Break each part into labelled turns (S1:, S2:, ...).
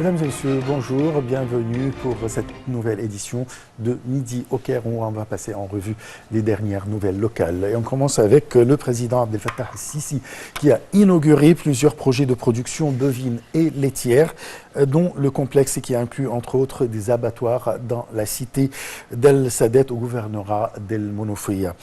S1: Mesdames et messieurs, bonjour, bienvenue pour cette nouvelle édition de Midi au Caire où on va passer en revue les dernières nouvelles locales. Et on commence avec le président Abdel Fattah el-Sisi qui a inauguré plusieurs projets de production bovine et laitière, dont le complexe qui inclut entre autres des abattoirs dans la cité d'El Sadet au gouvernorat d'El Monofia.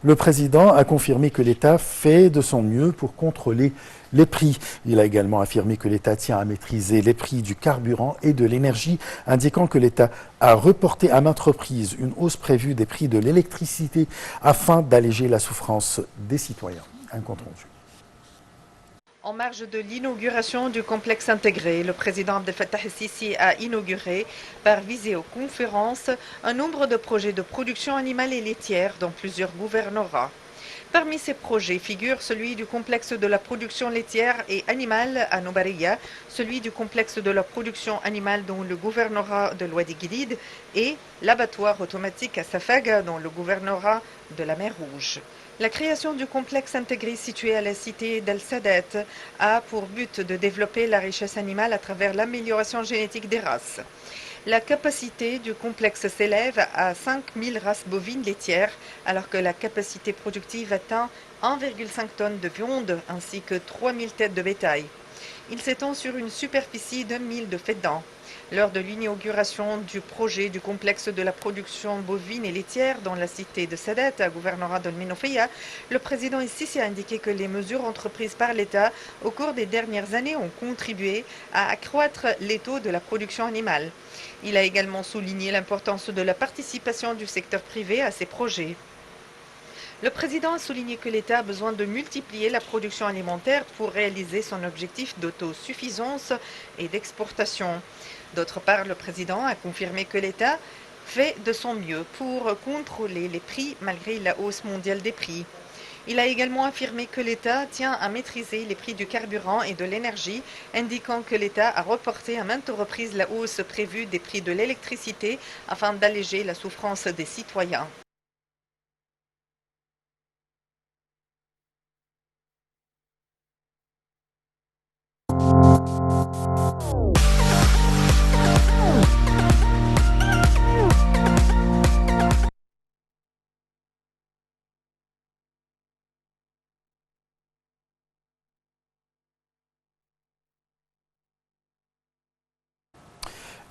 S1: Le président a confirmé que l'État fait de son mieux pour contrôler les prix. Il a également affirmé que l'État tient à maîtriser les prix du carburant et de l'énergie, indiquant que l'État a reporté à maintes reprises une hausse prévue des prix de l'électricité afin d'alléger la souffrance des citoyens. Un compte rendu.
S2: En marge de l'inauguration du complexe intégré, le président Abdel Fattah el-Sisi a inauguré par visioconférence un nombre de projets de production animale et laitière dans plusieurs gouvernorats. Parmi ces projets figure celui du complexe de la production laitière et animale à Nobaria, celui du complexe de la production animale dans le gouvernorat de l'Ouadi Guilid et l'abattoir automatique à Safaga dans le gouvernorat de la mer Rouge. La création du complexe intégré situé à la cité d'El Sadet a pour but de développer la richesse animale à travers l'amélioration génétique des races. La capacité du complexe s'élève à 5000 races bovines laitières, alors que la capacité productive atteint 1,5 tonnes de viande ainsi que 3000 têtes de bétail. Il s'étend sur une superficie d'1 000 de fédans. Lors de l'inauguration du projet du complexe de la production bovine et laitière dans la cité de Sadet, à gouvernorat d'El Monofia, le président el-Sisi a indiqué que les mesures entreprises par l'État au cours des dernières années ont contribué à accroître les taux de la production animale. Il a également souligné l'importance de la participation du secteur privé à ces projets. Le président a souligné que l'État a besoin de multiplier la production alimentaire pour réaliser son objectif d'autosuffisance et d'exportation. D'autre part, le président a confirmé que l'État fait de son mieux pour contrôler les prix malgré la hausse mondiale des prix. Il a également affirmé que l'État tient à maîtriser les prix du carburant et de l'énergie, indiquant que l'État a reporté à maintes reprises la hausse prévue des prix de l'électricité afin d'alléger la souffrance des citoyens.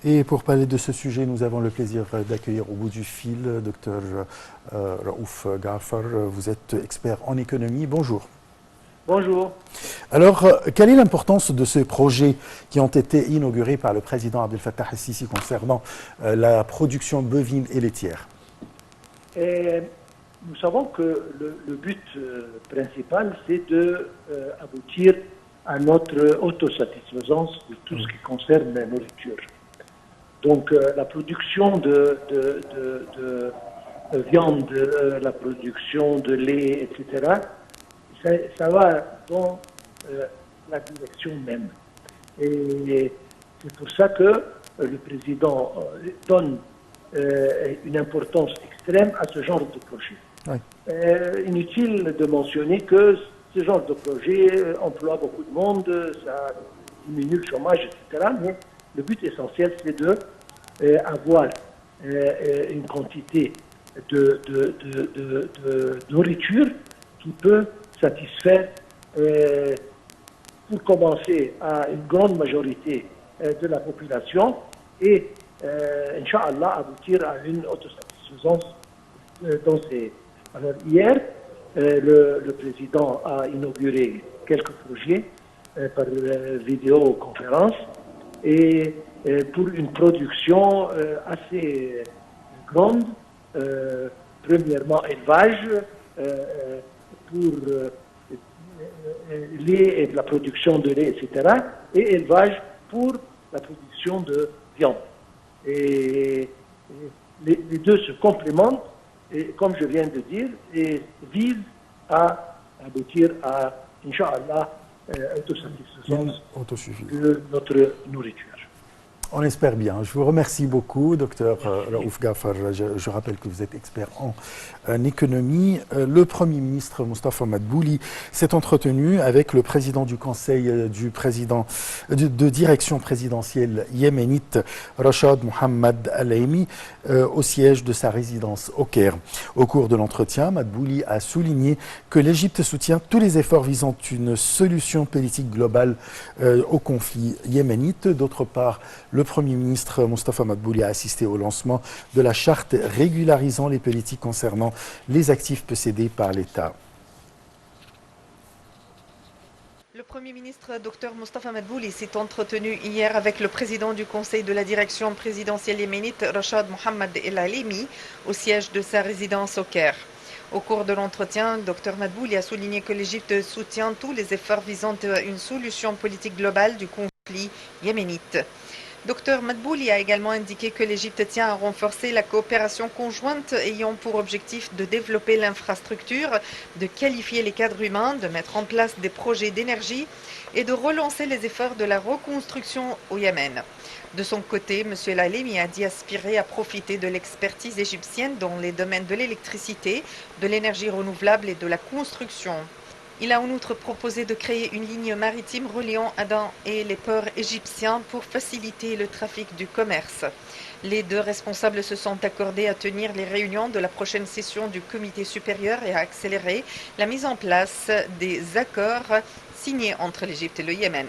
S1: Et pour parler de ce sujet, nous avons le plaisir d'accueillir au bout du fil Dr Raouf Gafar. Vous êtes expert en économie. Bonjour.
S3: Bonjour.
S1: Alors, quelle est l'importance de ces projets qui ont été inaugurés par le président Abdel Fattah el-Sisi concernant la production bovine et laitière?
S3: Nous savons que le but principal, c'est d'aboutir à notre autosatisfaisance de tout ce qui concerne la nourriture. Donc, la production de viande, la production de lait, etc., ça va dans la direction même. Et c'est pour ça que le président donne une importance extrême à ce genre de projet. Oui. Inutile de mentionner que ce genre de projet emploie beaucoup de monde, ça diminue le chômage, etc. Mais le but essentiel, c'est d'avoir une quantité de nourriture qui peut satisfaire, pour commencer, à une grande majorité de la population et, Inch'Allah, aboutir à une autosuffisance dans ces... Alors, hier, le président a inauguré quelques projets par vidéoconférence et pour une production assez grande, premièrement élevage, pour lait et la production de lait, etc., et élevage pour la production de viande. Et les deux se complémentent, et, comme je viens de dire, et visent à aboutir à, Inch'Allah, autosuffisance de notre nourriture.
S1: On espère bien. Je vous remercie beaucoup, docteur Raouf Ghaffar. Je rappelle que vous êtes expert en économie. Le Premier ministre Moustapha Madbouli s'est entretenu avec le président du Conseil de direction présidentielle yéménite, Rachad Mohamed Al-Aimi, au siège de sa résidence au Caire. Au cours de l'entretien, Madbouli a souligné que l'Égypte soutient tous les efforts visant une solution politique globale au conflit yéménite. D'autre part, le Premier ministre Moustapha Madbouli a assisté au lancement de la charte régularisant les politiques concernant les actifs possédés par l'État.
S2: Le Premier ministre Dr Moustapha Madbouli s'est entretenu hier avec le président du Conseil de la direction présidentielle yéménite, Rachad Mohamed El-Alimi, au siège de sa résidence au Caire. Au cours de l'entretien, Dr Madbouli a souligné que l'Égypte soutient tous les efforts visant à une solution politique globale du conflit yéménite. Dr Madbouli a également indiqué que l'Égypte tient à renforcer la coopération conjointe ayant pour objectif de développer l'infrastructure, de qualifier les cadres humains, de mettre en place des projets d'énergie et de relancer les efforts de la reconstruction au Yémen. De son côté, M. El-Alimi a dit aspirer à profiter de l'expertise égyptienne dans les domaines de l'électricité, de l'énergie renouvelable et de la construction. Il a en outre proposé de créer une ligne maritime reliant Aden et les ports égyptiens pour faciliter le trafic du commerce. Les deux responsables se sont accordés à tenir les réunions de la prochaine session du comité supérieur et à accélérer la mise en place des accords signés entre l'Égypte et le Yémen.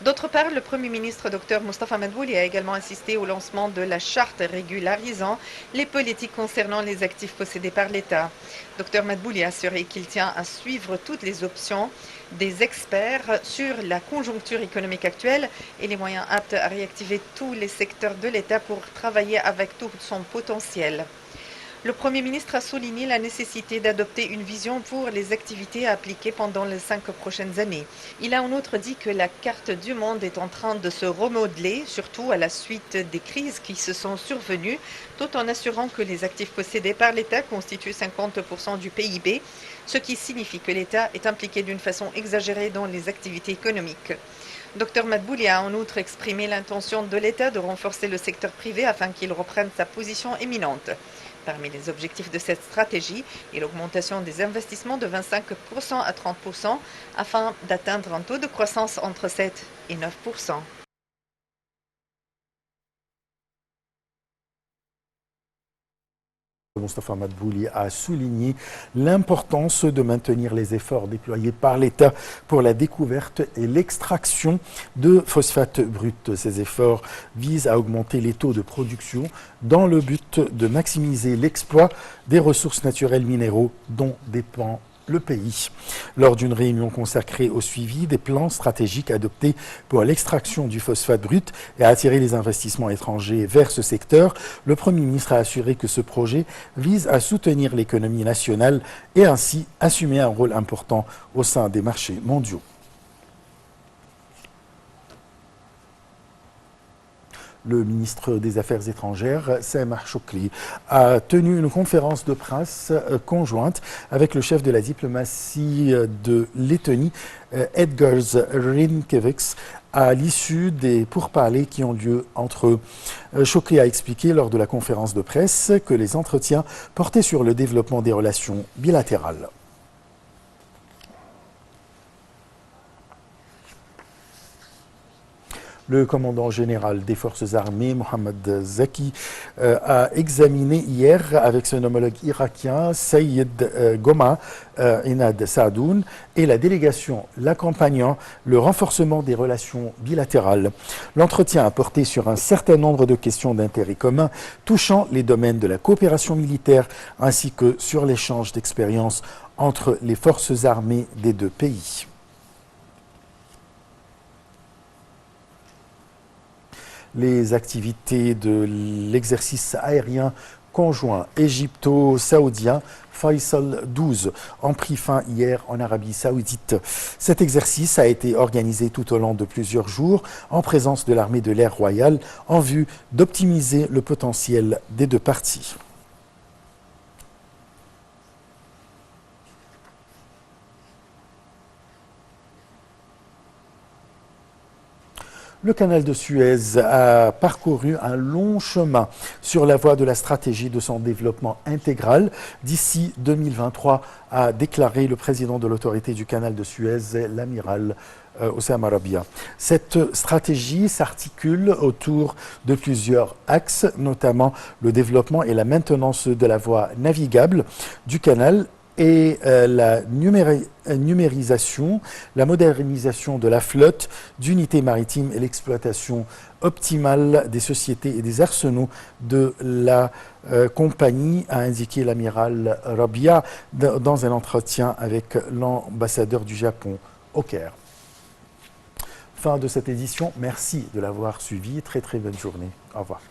S2: D'autre part, le Premier ministre Dr Moustapha Madbouli a également assisté au lancement de la charte régularisant les politiques concernant les actifs possédés par l'État. Dr Madbouli a assuré qu'il tient à suivre toutes les options des experts sur la conjoncture économique actuelle et les moyens aptes à réactiver tous les secteurs de l'État pour travailler avec tout son potentiel. Le Premier ministre a souligné la nécessité d'adopter une vision pour les activités à appliquer pendant les 5 prochaines années. Il a en outre dit que la carte du monde est en train de se remodeler, surtout à la suite des crises qui se sont survenues, tout en assurant que les actifs possédés par l'État constituent 50% du PIB, ce qui signifie que l'État est impliqué d'une façon exagérée dans les activités économiques. Dr Madbouli a en outre exprimé l'intention de l'État de renforcer le secteur privé afin qu'il reprenne sa position éminente. Parmi les objectifs de cette stratégie est l'augmentation des investissements de 25% à 30% afin d'atteindre un taux de croissance entre 7 et 9%.
S1: Moustapha Madbouli a souligné l'importance de maintenir les efforts déployés par l'État pour la découverte et l'extraction de phosphate brut. Ces efforts visent à augmenter les taux de production dans le but de maximiser l'exploit des ressources naturelles minéraux dont dépend le pays. Lors d'une réunion consacrée au suivi des plans stratégiques adoptés pour l'extraction du phosphate brut et à attirer les investissements étrangers vers ce secteur, le Premier ministre a assuré que ce projet vise à soutenir l'économie nationale et ainsi assumer un rôle important au sein des marchés mondiaux. Le ministre des Affaires étrangères, Sameh Shoukry, a tenu une conférence de presse conjointe avec le chef de la diplomatie de Lettonie, Edgars Rinkēviks, à l'issue des pourparlers qui ont lieu entre eux. Shoukry a expliqué lors de la conférence de presse que les entretiens portaient sur le développement des relations bilatérales. Le commandant général des forces armées, Mohamed Zaki, a examiné hier avec son homologue irakien, Saïd Goma Inad Saadoun, et la délégation l'accompagnant le renforcement des relations bilatérales. L'entretien a porté sur un certain nombre de questions d'intérêt commun touchant les domaines de la coopération militaire ainsi que sur l'échange d'expériences entre les forces armées des deux pays. Les activités de l'exercice aérien conjoint égypto-saoudien Faisal 12 ont pris fin hier en Arabie Saoudite. Cet exercice a été organisé tout au long de plusieurs jours en présence de l'armée de l'air royale en vue d'optimiser le potentiel des deux parties. Le canal de Suez a parcouru un long chemin sur la voie de la stratégie de son développement intégral d'ici 2023, a déclaré le président de l'autorité du canal de Suez, l'amiral Oussama Rabia. Cette stratégie s'articule autour de plusieurs axes, notamment le développement et la maintenance de la voie navigable du canal et la numérisation, la modernisation de la flotte d'unités maritimes et l'exploitation optimale des sociétés et des arsenaux de la compagnie, a indiqué l'amiral Rabia dans un entretien avec l'ambassadeur du Japon au Caire. Fin de cette édition. Merci de l'avoir suivi. Très très bonne journée. Au revoir.